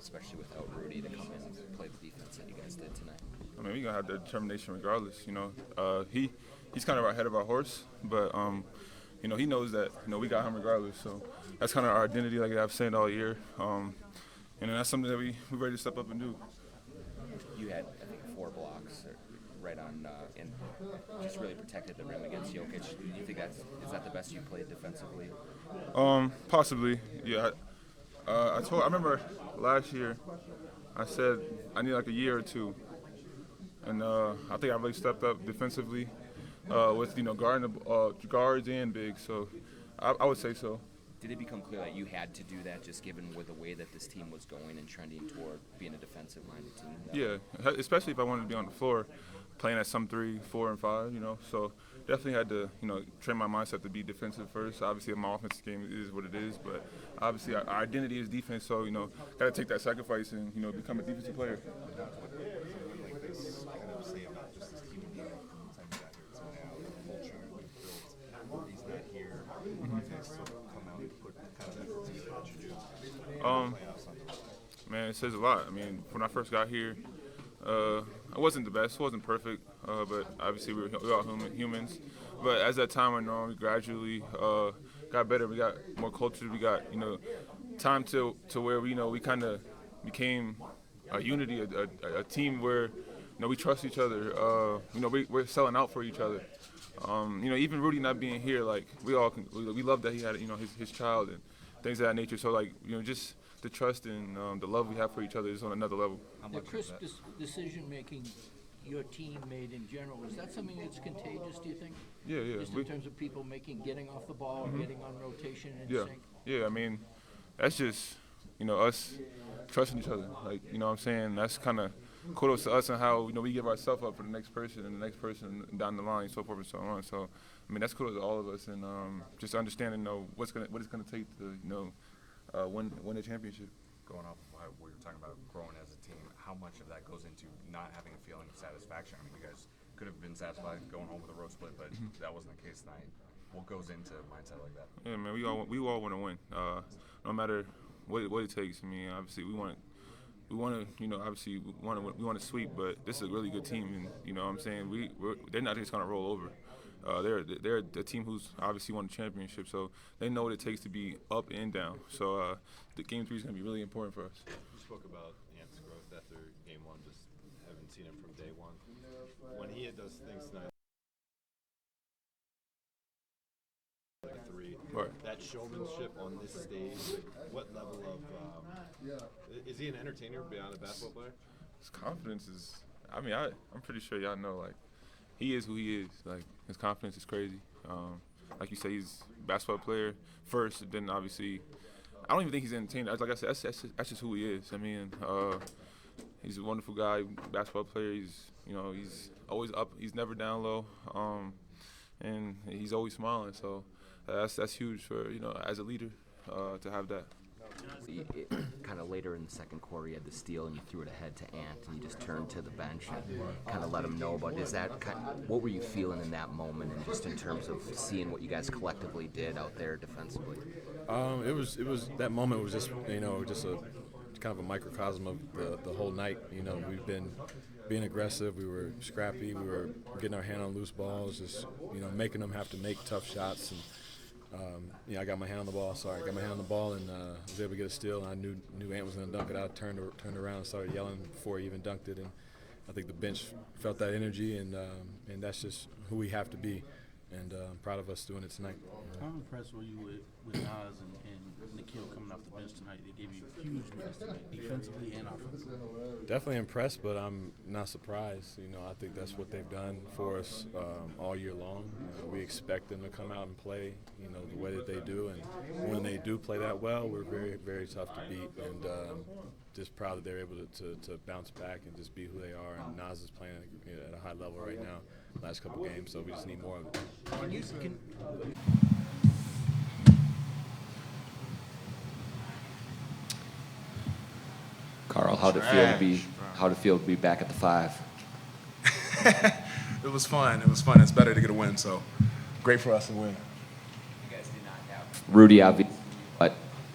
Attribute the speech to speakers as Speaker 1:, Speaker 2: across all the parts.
Speaker 1: especially without Rudy, to come in and play the defense that you guys did tonight?
Speaker 2: I mean, we're going to have the determination regardless, you know. He's kind of ahead of our horse, but, you know, he knows that, you know, we got him regardless. So that's kind of our identity, like I've said all year. And that's something that we're ready to step up and do.
Speaker 1: You had, I think, 4 blocks right on and just really protected the rim against Jokic. Do you think is that the best you played defensively?
Speaker 2: Possibly, yeah. I remember last year I said I need like a year or two. And I think I really stepped up defensively with, you know, guarding the guards and bigs. So I would say so.
Speaker 1: Did it become clear that you had to do that just given with the way that this team was going and trending toward being a defensive-minded team?
Speaker 2: Yeah, especially if I wanted to be on the floor, playing at some 3, 4, and 5, you know. So definitely had to, you know, train my mindset to be defensive first. Obviously, my offensive game is what it is, but obviously our identity is defense. So, you know, got to take that sacrifice and, you know, become a defensive player. Man, it says a lot. I mean, when I first got here, I wasn't the best, wasn't perfect, but obviously we're all humans. But as that time went on, we gradually got better. We got more culture. We got, you know, time to where we, you know, we kind of became a unity, a team where, you know, we trust each other. You know, we're selling out for each other. You know, even Rudy not being here, like we love that he had, you know, his child and things of that nature. So like, you know, just the trust and the love we have for each other is on another level.
Speaker 3: The crisp decision making your team made in general, is that something that's contagious, do you think?
Speaker 2: Yeah.
Speaker 3: Just in terms of people getting off the ball, getting on rotation and sync?
Speaker 2: Yeah, I mean, that's just, you know, us trusting each other. Like, you know what I'm saying? That's kind of kudos to us and how, you know, we give ourselves up for the next person and the next person down the line, so forth and so on. So, I mean, that's kudos to all of us, and just understanding, you know, what it's gonna take to, you know, win a championship.
Speaker 4: Going off of what you're talking about, growing as a team, how much of that goes into not having a feeling of satisfaction? I mean, you guys could have been satisfied going home with a road split, but that wasn't the case tonight. What goes into a mindset like that?
Speaker 2: Yeah, man, we all want to win, no matter what it takes. I mean, obviously we want to, you know, obviously we want to sweep, but this is a really good team, and you know what I'm saying, they're not just gonna roll over. They're a team who's obviously won the championship, so they know what it takes to be up and down. So the game 3 is going to be really important for us.
Speaker 5: You spoke about Ant's growth after game 1, just haven't seen him from day 1. When he does things tonight, like 3,
Speaker 2: right,
Speaker 5: that showmanship on this stage, what level of is he an entertainer beyond a basketball player?
Speaker 2: His confidence is, I mean, I'm pretty sure y'all know, like, he is who he is. Like, his confidence is crazy. Like you say, he's a basketball player first, then obviously, I don't even think he's an entertainer. Like I said, that's just who he is. I mean, he's a wonderful guy, basketball player. He's always up. He's never down low, and he's always smiling. So that's huge for, you know, as a leader, to have that.
Speaker 1: Kind of later in the second quarter, you had the steal and you threw it ahead to Ant, and you just turned to the bench and kind of let him know about it. Is that what were you feeling in that moment, and just in terms of seeing what you guys collectively did out there defensively?
Speaker 6: It was that moment was just, you know, just a kind of a microcosm of the whole night. You know, we've been being aggressive. We were scrappy. We were getting our hand on loose balls, just, you know, making them have to make tough shots. And yeah, I got my hand on the ball. And was able to get a steal. And I knew Ant was going to dunk it out. Turned around and started yelling before he even dunked it. And I think the bench felt that energy, and that's just who we have to be. And I'm proud of us doing it tonight.
Speaker 7: How impressed were you with Naz and Nikhil coming off the bench tonight? They gave you huge minutes tonight, defensively and offensively.
Speaker 6: Definitely impressed, but I'm not surprised. You know, I think that's what they've done for us all year long. We expect them to come out and play, you know, the way that they do. And when they do play that well, we're very, very tough to beat. And just proud that they're able to bounce back and just be who they are. And Naz is playing at a high level right now, last couple games, so we just need more of it.
Speaker 1: Karl, how'd it feel to be back at the 5?
Speaker 8: It was fun. It's better to get a win, so great for us to win.
Speaker 1: You guys did not have Rudy, obviously, but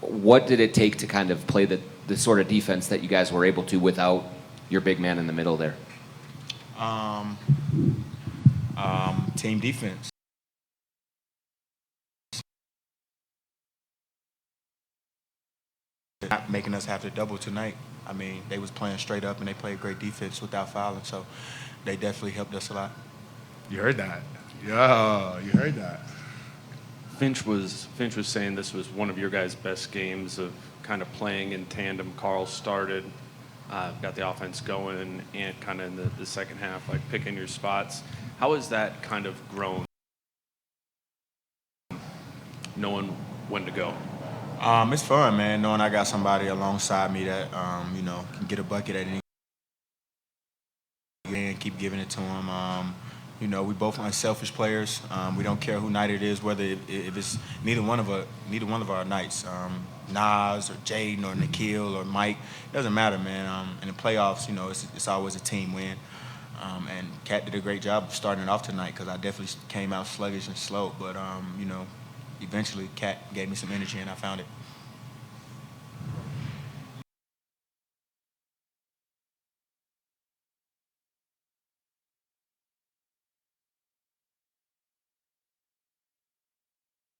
Speaker 1: what did it take to kind of play the the sort of defense that you guys were able to without your big man in the middle there?
Speaker 9: Team defense. Not making us have to double tonight. I mean, they was playing straight up and they played great defense without fouling, so they definitely helped us a lot.
Speaker 8: You heard that? Yeah, you heard that.
Speaker 10: Finch was saying this was one of your guys' best games of kind of playing in tandem. Karl started, got the offense going, and kind of in the second half, like picking your spots. How has that kind of grown, knowing when to go?
Speaker 9: It's fun, man, knowing I got somebody alongside me that, can get a bucket at any and keep giving it to him. We both unselfish players. We don't care who night it is, whether if it's neither one of our nights. Naz or Jaden or Nikhil or Mike, it doesn't matter, man. In the playoffs, it's always a team win. And Kat did a great job of starting it off tonight because I definitely came out sluggish and slow. But eventually Kat gave me some energy and I found it.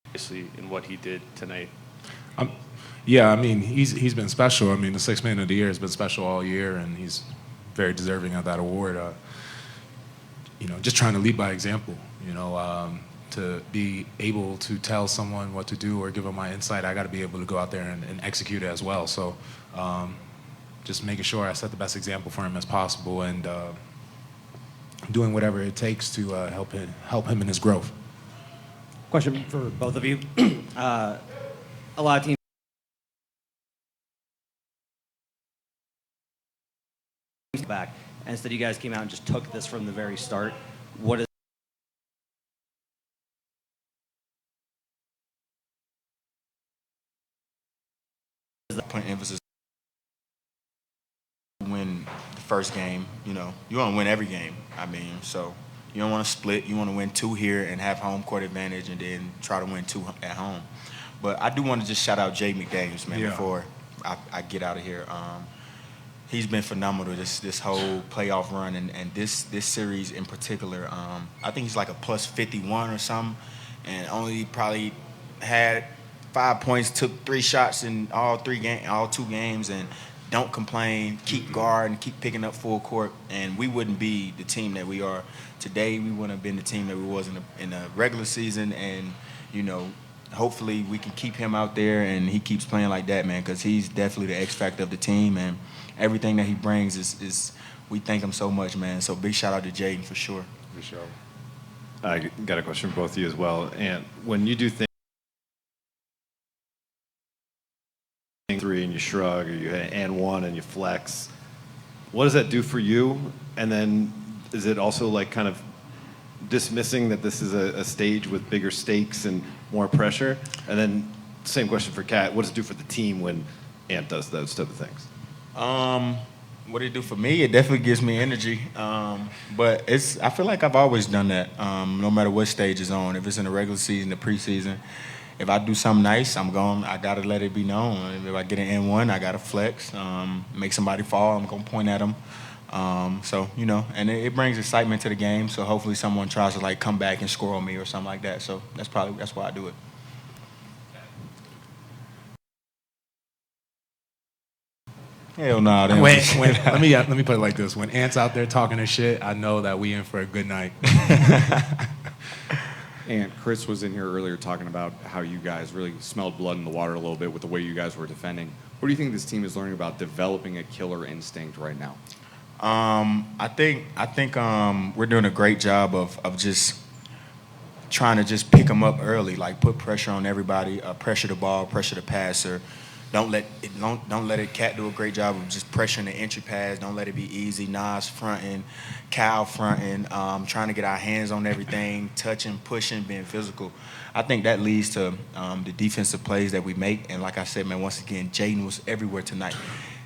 Speaker 10: Obviously, in what he did tonight.
Speaker 8: Yeah, I mean, he's been special. I mean, the Sixth Man of the Year has been special all year, and he's very deserving of that award. Just trying to lead by example. To be able to tell someone what to do or give them my insight, I got to be able to go out there and execute it as well. So, just making sure I set the best example for him as possible, and doing whatever it takes to help him in his growth.
Speaker 11: Question for both of you. A lot of teams back, and instead you guys came out and just took this from the very start. What is
Speaker 9: Putting emphasis win the first game. You want to win every game. I mean, so you don't want to split. You want to win 2 here and have home court advantage, and then try to win 2 at home. But I do want to just shout out Jay McDaniels, man, before I get out of here. He's been phenomenal this whole playoff run, and this series in particular. I think he's like a plus 51 or something, and only probably had 5 points, took 3 shots in all 2 games, and don't complain, keep guarding, keep picking up full court, and we wouldn't be the team that we are today. We wouldn't have been the team that we was in the regular season, and hopefully we can keep him out there and he keeps playing like that, man, because he's definitely the X factor of the team, and everything that he brings is we thank him so much, man. So big shout out to Jaden for sure.
Speaker 5: For sure.
Speaker 12: I got a question for both of you as well. And when you do things 3 and you shrug, or you and 1 and you flex, what does that do for you? And then is it also like kind of dismissing that this is a stage with bigger stakes and more pressure? And then same question for Kat. What does it do for the team when Ant does those type of things?
Speaker 9: What it do for me? It definitely gives me energy. But I feel like I've always done that, no matter what stage it's on. If it's in the regular season, the preseason, if I do something nice, I got to let it be known. If I get an N1, I got to flex, make somebody fall, I'm going to point at them. And it brings excitement to the game. So hopefully someone tries to like come back and score on me or something like that. So that's why I do it. Hell no.
Speaker 8: Let me put it like this: when Ant's out there talking his shit, I know that we in for a good night.
Speaker 13: And Chris was in here earlier talking about how you guys really smelled blood in the water a little bit with the way you guys were defending. What do you think this team is learning about developing a killer instinct right now?
Speaker 9: I think we're doing a great job of just trying to just pick them up early, like put pressure on everybody, pressure the ball, pressure the passer. Don't let it. Cat do a great job of just pressuring the entry pass. Don't let it be easy. Nas fronting, Cal fronting, trying to get our hands on everything, touching, pushing, being physical. I think that leads to the defensive plays that we make. And like I said, man, once again, Jaden was everywhere tonight.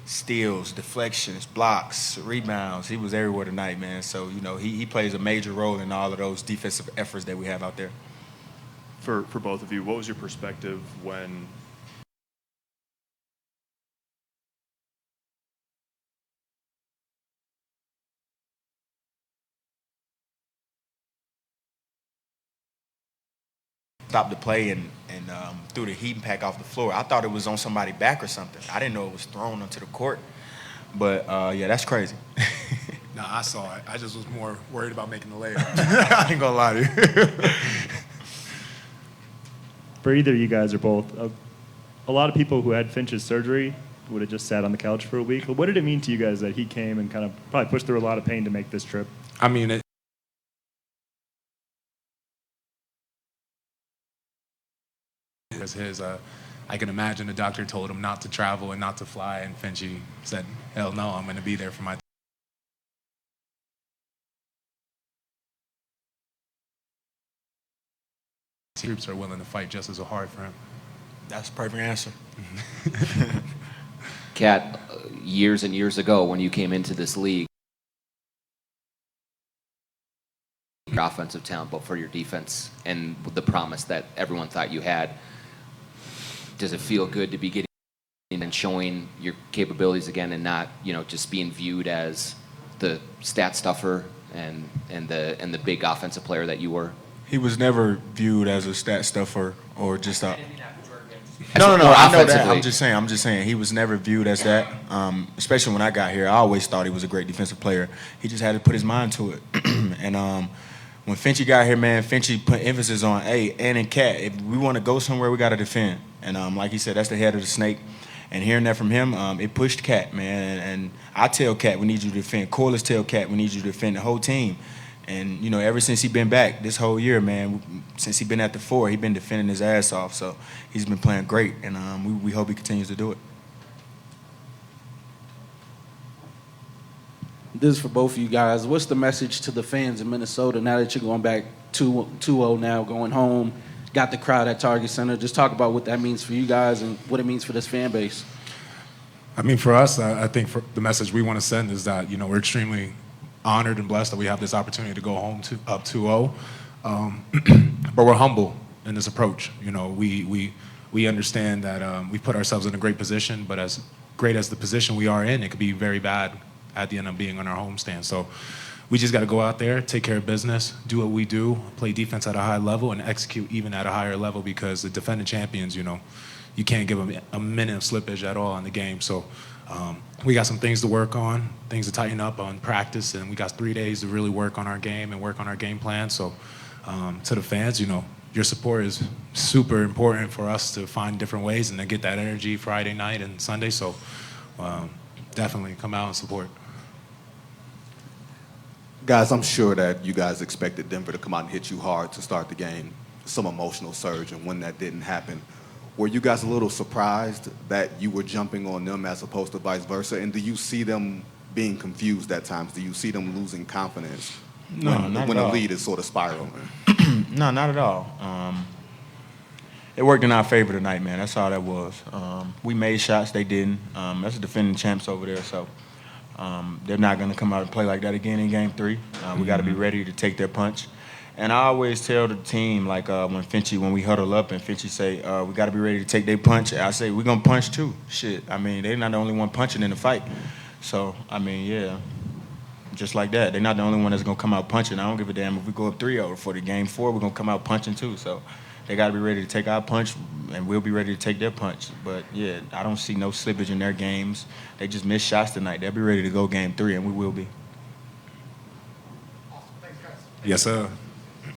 Speaker 9: Steals, deflections, blocks, rebounds. He was everywhere tonight, man. So, he plays a major role in all of those defensive efforts that we have out there.
Speaker 10: For both of you, what was your perspective when
Speaker 9: stopped the play and threw the heat pack off the floor. I thought it was on somebody's back or something. I didn't know it was thrown onto the court. But, yeah, that's crazy.
Speaker 8: No, I saw it. I just was more worried about making the layup. I ain't gonna lie to you.
Speaker 14: For either you guys or both, a lot of people who had Finch's surgery would have just sat on the couch for a week. But what did it mean to you guys that he came and kind of probably pushed through a lot of pain to make this trip?
Speaker 8: I mean, it was his. I can imagine the doctor told him not to travel and not to fly, and Finchie said, "Hell no, I'm going to be there for my." Troops are willing to fight just as hard for him.
Speaker 9: That's a perfect answer.
Speaker 1: Kat, years and years ago when you came into this league, your offensive talent, but for your defense and the promise that everyone thought you had, does it feel good to be getting in and showing your capabilities again and not, just being viewed as the stat stuffer and the big offensive player that you were?
Speaker 9: He was never viewed as a stat stuffer or just a. No, I know that. I'm just saying he was never viewed as that. Especially when I got here, I always thought he was a great defensive player. He just had to put his mind to it. And when Finchie got here, man, Finchie put emphasis on, hey, and Cat, if we want to go somewhere, we got to defend. And like he said, that's the head of the snake. And hearing that from him, it pushed Cat, man. And I tell Cat, we need you to defend. Corliss tell Cat, we need you to defend the whole team. And, ever since he been back this whole year, man, since he been at the 4, he been defending his ass off. So he's been playing great, and we hope he continues to do it.
Speaker 7: This is for both of you guys. What's the message to the fans in Minnesota now that you're going back 2-0 now, going home, got the crowd at Target Center? Just talk about what that means for you guys and what it means for this fan base.
Speaker 8: I mean, for us, I think the message we want to send is that, we're extremely honored and blessed that we have this opportunity to go home up 2-0. But we're humble in this approach. We understand that we put ourselves in a great position, but as great as the position we are in, it could be very bad at the end of being on our homestand. So we just got to go out there, take care of business, do what we do, play defense at a high level, and execute even at a higher level, because the defending champions, you can't give them a minute of slippage at all in the game. So we got some things to work on, things to tighten up on practice, and we got 3 days to really work on our game and work on our game plan. So to the fans, your support is super important for us to find different ways and to get that energy Friday night and Sunday. So definitely come out and support.
Speaker 15: Guys, I'm sure that you guys expected Denver to come out and hit you hard to start the game, some emotional surge, and when that didn't happen, were you guys a little surprised that you were jumping on them as opposed to vice versa? And do you see them being confused at times? Do you see them losing confidence when the lead is sort of spiraling?
Speaker 9: No, not at all. It worked in our favor tonight, man. That's all that was. We made shots, they didn't. That's the defending champs over there, so they're not going to come out and play like that again in Game 3. We got to be ready to take their punch. And I always tell the team, like when we huddle up and Finchie say, we got to be ready to take their punch, I say, we're going to punch too. Shit. I mean, they're not the only one punching in the fight. So, I mean, yeah, just like that. They're not the only one that's going to come out punching. I don't give a damn if we go up 3-0 for the Game 4, we're going to come out punching too. So they got to be ready to take our punch, and we'll be ready to take their punch. But, yeah, I don't see no slippage in their games. They just missed shots tonight. They'll be ready to go Game 3, and we will be.
Speaker 8: Yes, sir.